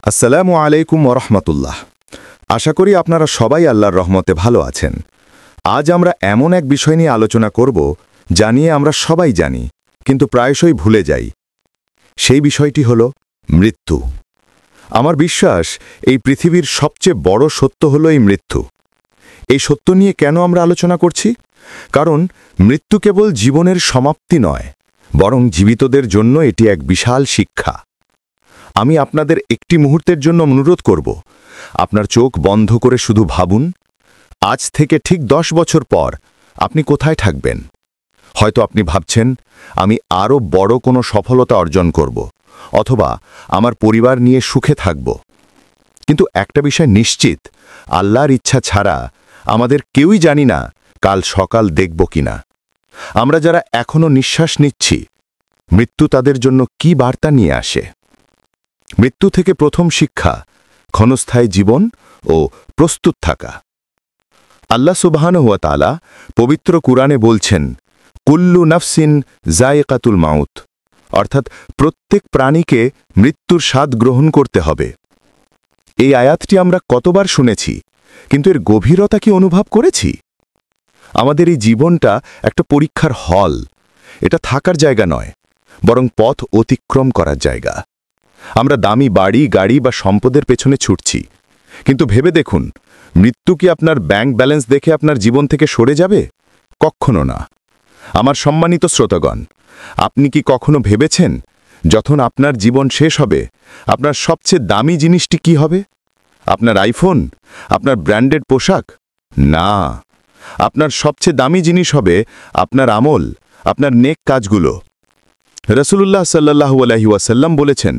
আসসালামু আলাইকুম ওরহমতুল্লাহ। আশা করি আপনারা সবাই আল্লাহর রহমতে ভালো আছেন। আজ আমরা এমন এক বিষয় নিয়ে আলোচনা করব যা নিয়ে আমরা সবাই জানি কিন্তু প্রায়শই ভুলে যাই। সেই বিষয়টি হল মৃত্যু। আমার বিশ্বাস এই পৃথিবীর সবচেয়ে বড় সত্য হল এই মৃত্যু। এই সত্য নিয়ে কেন আমরা আলোচনা করছি? কারণ মৃত্যু কেবল জীবনের সমাপ্তি নয়, বরং জীবিতদের জন্য এটি এক বিশাল শিক্ষা। আমি আপনাদের একটি মুহূর্তের জন্য অনুরোধ করব, আপনার চোখ বন্ধ করে শুধু ভাবুন, আজ থেকে ঠিক 10 বছর পর আপনি কোথায় থাকবেন। হয়তো আপনি ভাবছেন, আমি আরও বড় কোনো সফলতা অর্জন করব, অথবা আমার পরিবার নিয়ে সুখে থাকব। কিন্তু একটা বিষয় নিশ্চিত, আল্লাহর ইচ্ছা ছাড়া আমাদের কেউই জানি না কাল সকাল দেখব কিনা। আমরা যারা এখনো নিঃশ্বাস নিচ্ছি, মৃত্যু তাদের জন্য কি বার্তা নিয়ে আসে। মৃত্যু থেকে প্রথম শিক্ষা ক্ষণস্থায়ী জীবন ও প্রস্তুত থাকা। আল্লাহ সুবহানাহু ওয়া তাআলা পবিত্র কুরআনে বলছেন, কুল্লু নাফসিন যায়েকাতুল মাউত, অর্থাৎ প্রত্যেক প্রাণীকে মৃত্যুর স্বাদ গ্রহণ করতে হবে। এই আয়াতটি আমরা কতবার শুনেছি, কিন্তু এর গভীরতা কি অনুভব করেছি? আমাদের এই জীবনটা একটা পরীক্ষার হল। এটা থাকার জায়গা নয়, বরং পথ অতিক্রম করার জায়গা। আমরা দামি বাড়ি, গাড়ি বা সম্পদের পেছনে ছুটছি, কিন্তু ভেবে দেখুন, মৃত্যু কি আপনার ব্যাংক ব্যালেন্স দেখে আপনার জীবন থেকে সরে যাবে? কখনো না। আমার সম্মানিত শ্রোতাগণ, আপনি কি কখনো ভেবেছেন, যখন আপনার জীবন শেষ হবে, আপনার সবচেয়ে দামি জিনিসটি কি হবে? আপনার আইফোন? আপনার ব্র্যান্ডেড পোশাক? না, আপনার সবচেয়ে দামি জিনিস হবে আপনার আমল, আপনার নেক কাজগুলো। রাসূলুল্লাহ সাল্লাল্লাহু আলাইহি ওয়াসাল্লাম বলেছেন,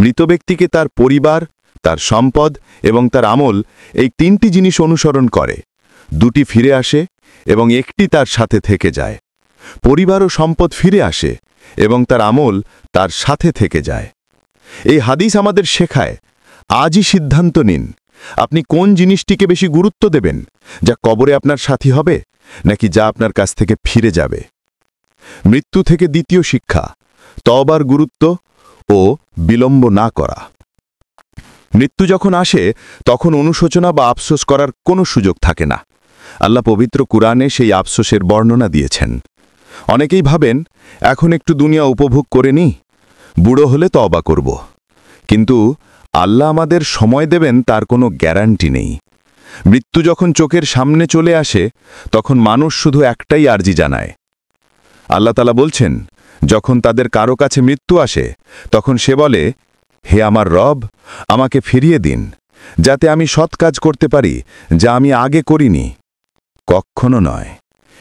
মৃত ব্যক্তিকে তার পরিবার, তার সম্পদ এবং তার আমল, এই 3টি জিনিস অনুসরণ করে। 2টি ফিরে আসে এবং 1টি তার সাথে থেকে যায়। পরিবার ও সম্পদ ফিরে আসে এবং তার আমল তার সাথে থেকে যায়। এই হাদিস আমাদের শেখায়, আজই সিদ্ধান্ত নিন, আপনি কোন জিনিসটিকে বেশি গুরুত্ব দেবেন, যা কবরে আপনার সাথী হবে, নাকি যা আপনার কাছ থেকে ফিরে যাবে। মৃত্যু থেকে দ্বিতীয় শিক্ষা, তওবার গুরুত্ব ও বিলম্ব না করা। মৃত্যু যখন আসে, তখন অনুশোচনা বা আফসোস করার কোনো সুযোগ থাকে না। আল্লাহ পবিত্র কুরআনে সেই আফসোসের বর্ণনা দিয়েছেন। অনেকেই ভাবেন, এখন একটু দুনিয়া উপভোগ করে নি, বুড়ো হলে তওবা করব। কিন্তু আল্লাহ আমাদের সময় দেবেন তার কোনো গ্যারান্টি নেই। মৃত্যু যখন চোখের সামনে চলে আসে, তখন মানুষ শুধু একটাই আর্জি জানায়। আল্লাহ তাআলা বলছেন, যখন তাদের কারো কাছে মৃত্যু আসে, তখন সে বলে, হে আমার রব, আমাকে ফিরিয়ে দিন, যাতে আমি সৎ কাজ করতে পারি যা আমি আগে করিনি। কখনো নয়,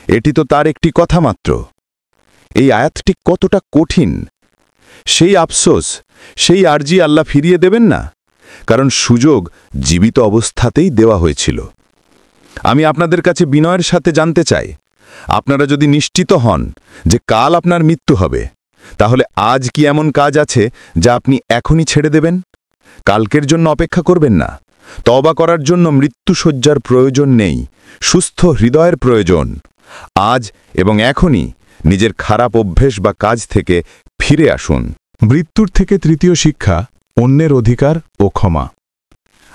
এটি তো তার একটি কথা মাত্র। এই আয়াতটি কতটা কঠিন! সেই আফসোস, সেই আর্জি আল্লাহ ফিরিয়ে দেবেন না, কারণ সুযোগ জীবিত অবস্থাতেই দেওয়া হয়েছিল। আমি আপনাদের কাছে বিনয়ের সাথে জানতে চাই, আপনারা যদি নিশ্চিত হন যে কাল আপনার মৃত্যু হবে, তাহলে আজ কি এমন কাজ আছে যা আপনি এখনই ছেড়ে দেবেন? কালকের জন্য অপেক্ষা করবেন না। তওবা করার জন্য মৃত্যুশয্যার প্রয়োজন নেই, সুস্থ হৃদয়ের প্রয়োজন। আজ এবং এখনই নিজের খারাপ অভ্যেস বা কাজ থেকে ফিরে আসুন। মৃত্যুর থেকে তৃতীয় শিক্ষা, অন্যের অধিকার ও ক্ষমা।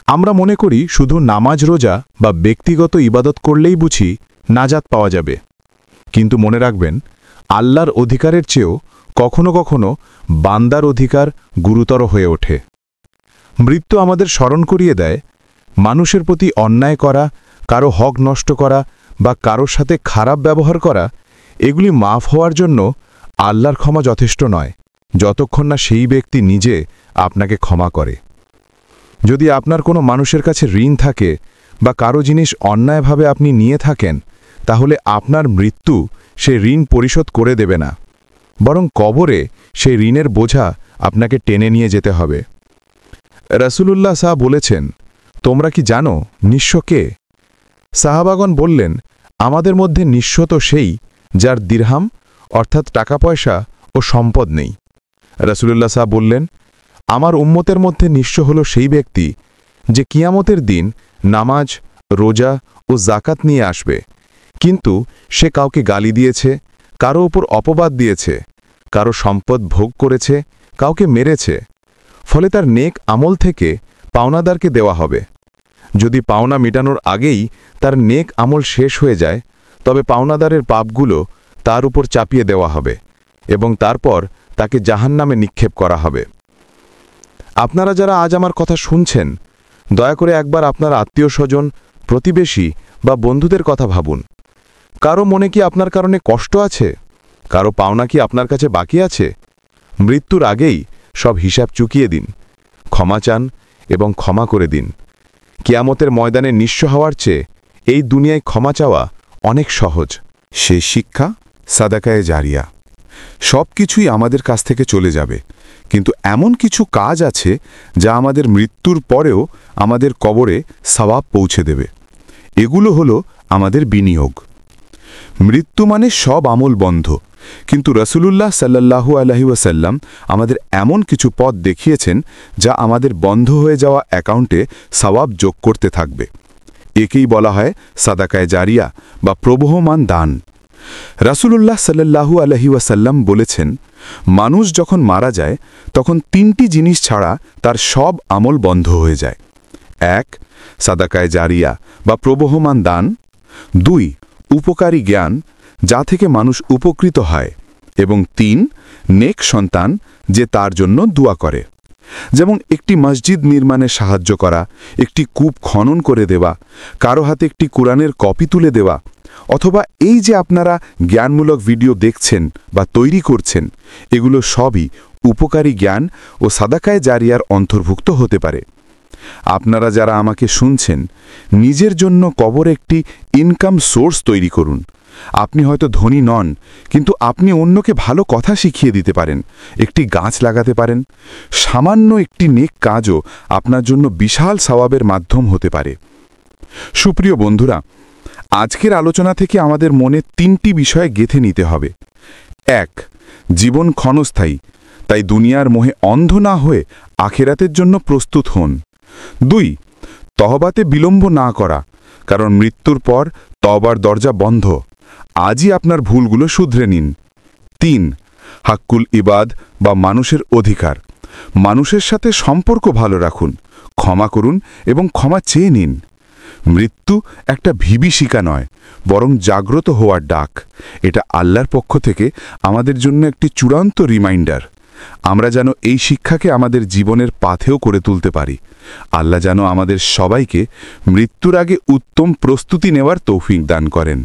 আমরা মনে করি শুধু নামাজ, রোজা বা ব্যক্তিগত ইবাদত করলেই বুঝি নাজাত পাওয়া যাবে। কিন্তু মনে রাখবেন, আল্লাহর অধিকারের চেয়েও কখনো কখনো বান্দার অধিকার গুরুতর হয়ে ওঠে। মৃত্যু আমাদের স্মরণ করিয়ে দেয়, মানুষের প্রতি অন্যায় করা, কারো হক নষ্ট করা বা কারোর সাথে খারাপ ব্যবহার করা, এগুলি মাফ হওয়ার জন্য আল্লাহর ক্ষমা যথেষ্ট নয়, যতক্ষণ না সেই ব্যক্তি নিজে আপনাকে ক্ষমা করে। যদি আপনার কোনো মানুষের কাছে ঋণ থাকে বা কারো জিনিস অন্যায়ভাবে আপনি নিয়ে থাকেন, তাহলে আপনার মৃত্যু সে ঋণ পরিশোধ করে দেবে না, বরং কবরে সেই ঋণের বোঝা আপনাকে টেনে নিয়ে যেতে হবে। রাসূলুল্লাহ বলেছেন, তোমরা কি জানো নিঃস্ব কে? সাহাবাগণ বললেন, আমাদের মধ্যে নিঃস্ব তো সেই যার দিরহাম অর্থাৎ টাকা পয়সা ও সম্পদ নেই। রাসূলুল্লাহ বললেন, আমার উম্মতের মধ্যে নিঃস্ব হল সেই ব্যক্তি যে কিয়ামতের দিন নামাজ, রোজা ও যাকাত নিয়ে আসবে, কিন্তু সে কাউকে গালি দিয়েছে, কারো ওপর অপবাদ দিয়েছে, কারো সম্পদ ভোগ করেছে, কাউকে মেরেছে। ফলে তার নেক আমল থেকে পাওনাদারকে দেওয়া হবে। যদি পাওনা মেটানোর আগেই তার নেক আমল শেষ হয়ে যায়, তবে পাওনাদারের পাপগুলো তার উপর চাপিয়ে দেওয়া হবে এবং তারপর তাকে জাহান্নামে নিক্ষেপ করা হবে। আপনারা যারা আজ আমার কথা শুনছেন, দয়া করে একবার আপনার আত্মীয়-স্বজন, প্রতিবেশী বা বন্ধুদের কথা ভাবুন। কারো মনে কি আপনার কারণে কষ্ট আছে? কারো পাওনা কি আপনার কাছে বাকি আছে? মৃত্যুর আগেই সব হিসাব চুকিয়ে দিন, ক্ষমা চান এবং ক্ষমা করে দিন। কিয়ামতের ময়দানে নিঃস্ব হওয়ার চেয়ে এই দুনিয়ায় ক্ষমা চাওয়া অনেক সহজ। সেই শিক্ষা সাদাকায়ে জারিয়া। সব কিছুই আমাদের কাছ থেকে চলে যাবে, কিন্তু এমন কিছু কাজ আছে যা আমাদের মৃত্যুর পরেও আমাদের কবরে সওয়াব পৌঁছে দেবে। এগুলো হলো আমাদের বিনিয়োগ। মৃত্যু মানে সব আমল বন্ধ, কিন্তু রাসূলুল্লাহ সাল্লাল্লাহু আলাইহি ওয়াসাল্লাম আমাদের এমন কিছু পথ দেখিয়েছেন যা আমাদের বন্ধ হয়ে যাওয়া অ্যাকাউন্টে সওয়াব যোগ করতে থাকবে। একেই বলা হয় সাদাকায়ে জারিয়া বা প্রবহমান দান। রাসূলুল্লাহ সাল্লাল্লাহু আলাইহি ওয়াসাল্লাম বলেছেন, মানুষ যখন মারা যায় তখন 3টি জিনিস ছাড়া তার সব আমল বন্ধ হয়ে যায়। 1. সাদাকায়ে জারিয়া বা প্রবহমান দান। 2. উপকারী জ্ঞান, যা থেকে মানুষ উপকৃত হয়। এবং 3. নেক সন্তান, যে তার জন্য দোয়া করে। যেমন একটি মসজিদ নির্মাণে সাহায্য করা, একটি কূপ খনন করে দেওয়া, কারো হাতে একটি কোরআনের কপি তুলে দেওয়া, অথবা এই যে আপনারা জ্ঞানমূলক ভিডিও দেখছেন বা তৈরি করছেন, এগুলো সবই উপকারী জ্ঞান ও সাদাকায়ে জারিয়ার অন্তর্ভুক্ত হতে পারে। আপনারা যারা আমাকে শুনছেন, নিজের জন্য কবর একটি ইনকাম সোর্স তৈরি করুন। আপনি হয়তো ধনী নন, কিন্তু আপনি অন্যকে ভালো কথা শিখিয়ে দিতে পারেন, একটি গাছ লাগাতে পারেন। সামান্য একটি নেক কাজও আপনার জন্য বিশাল সওয়াবের মাধ্যম হতে পারে। সুপ্রিয় বন্ধুরা, আজকের আলোচনা থেকে আমাদের মনে 3টি বিষয় গেঁথে নিতে হবে। 1. জীবন ক্ষণস্থায়ী, তাই দুনিয়ার মোহে অন্ধ না হয়ে আখিরাতের জন্য প্রস্তুত হন। 2. তওবাতে বিলম্ব না করা, কারণ মৃত্যুর পর তওবার দরজা বন্ধ। আজই আপনার ভুলগুলো শুধরে নিন। 3. হাক্কুল ইবাদ বা মানুষের অধিকার, মানুষের সাথে সম্পর্ক ভালো রাখুন, ক্ষমা করুন এবং ক্ষমা চেয়ে নিন। মৃত্যু একটা বিভীষিকা নয়, বরং জাগ্রত হওয়ার ডাক। এটা আল্লাহর পক্ষ থেকে আমাদের জন্য একটি চূড়ান্ত রিমাইন্ডার। আমরা যেন এই শিক্ষাকে আমাদের জীবনের পাথেও করে তুলতে পারি। আল্লাহ যেন আমাদের সবাইকে মৃত্যুর আগে উত্তম প্রস্তুতি নেওয়ার তৌফিক দান করেন।